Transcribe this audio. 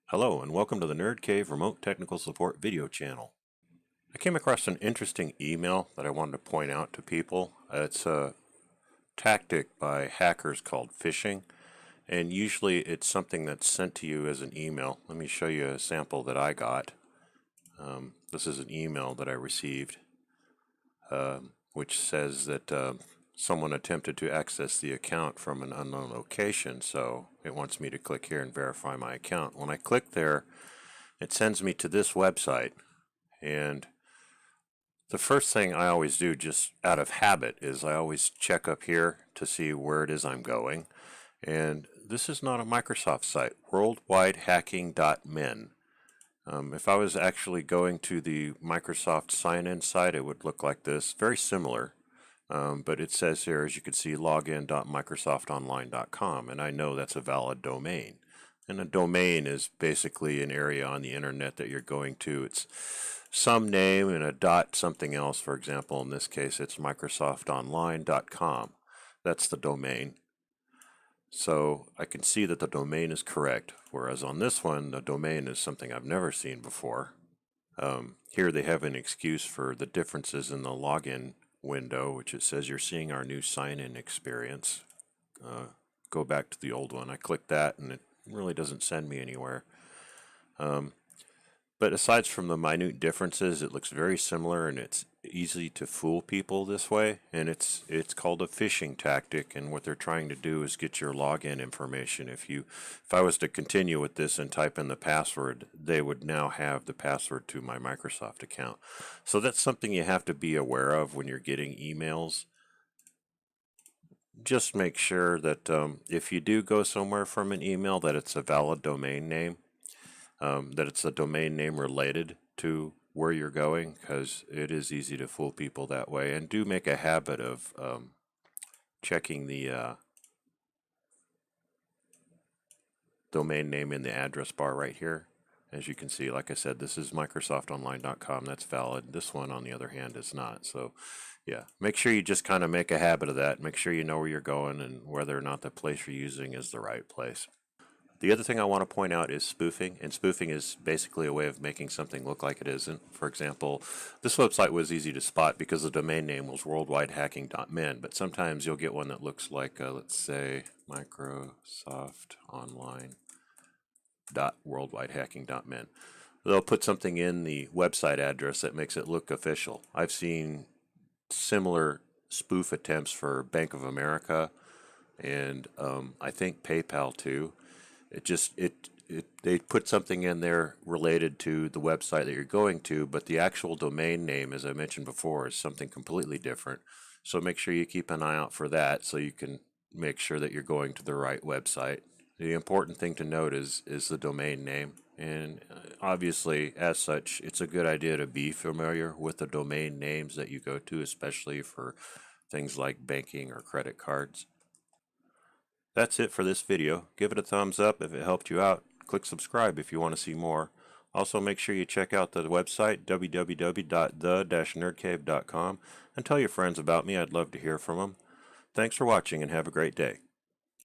Hello and welcome to the Nerd Cave Remote Technical Support video channel. I came across an interesting email that I wanted to point out to people. It's a tactic by hackers called phishing, and usually it's something that's sent to you as an email. Let me show you a sample that I got. This is an email that I received which says that someone attempted to access the account from an unknown location, so it wants me to click here and verify my account. When I click there, it sends me to this website, and the first thing I always do, just out of habit, is I always check up here to see where it is I'm going. And this is not a Microsoft site, worldwidehacking.min. If I was actually going to the Microsoft sign-in site, it would look like this, very similar. But it says here, as you can see, login.microsoftonline.com, and I know that's a valid domain. And a domain is basically an area on the internet that you're going to. It's some name and a dot something else. For example, in this case, it's microsoftonline.com. That's the domain. So I can see that the domain is correct, whereas on this one, the domain is something I've never seen before. Here they have an excuse for the differences in the login window, which it says you're seeing our new sign-in experience. Go back to the old one. I click that and it really doesn't send me anywhere. But aside from the minute differences, it looks very similar, and it's easy to fool people this way. And it's called a phishing tactic, and what they're trying to do is get your login information. If I was to continue with this and type in the password, they would now have the password to my Microsoft account. So that's something you have to be aware of when you're getting emails. Just make sure that if you do go somewhere from an email, that it's a valid domain name. That it's a domain name related to where you're going, because it is easy to fool people that way. And do make a habit of checking the domain name in the address bar right here. As you can see, like I said, this is microsoftonline.com. That's valid. This one, on the other hand, is not. So yeah, make sure you just kind of make a habit of that. Make sure you know where you're going and whether or not the place you're using is the right place. The other thing I want to point out is spoofing, and spoofing is basically a way of making something look like it isn't. For example, this website was easy to spot because the domain name was worldwidehacking.min, but sometimes you'll get one that looks like, let's say, microsoftonline.worldwidehacking.min. They'll put something in the website address that makes it look official. I've seen similar spoof attempts for Bank of America, and I think PayPal too. They put something in there related to the website that you're going to, but the actual domain name, as I mentioned before, is something completely different. So make sure you keep an eye out for that, so you can make sure that you're going to the right website. The important thing to note is the domain name, and obviously, as such, it's a good idea to be familiar with the domain names that you go to, especially for things like banking or credit cards. That's it for this video. Give it a thumbs up if it helped you out. Click subscribe if you want to see more. Also, make sure you check out the website, www.the-nerdcave.com, and tell your friends about me. I'd love to hear from them. Thanks for watching, and have a great day.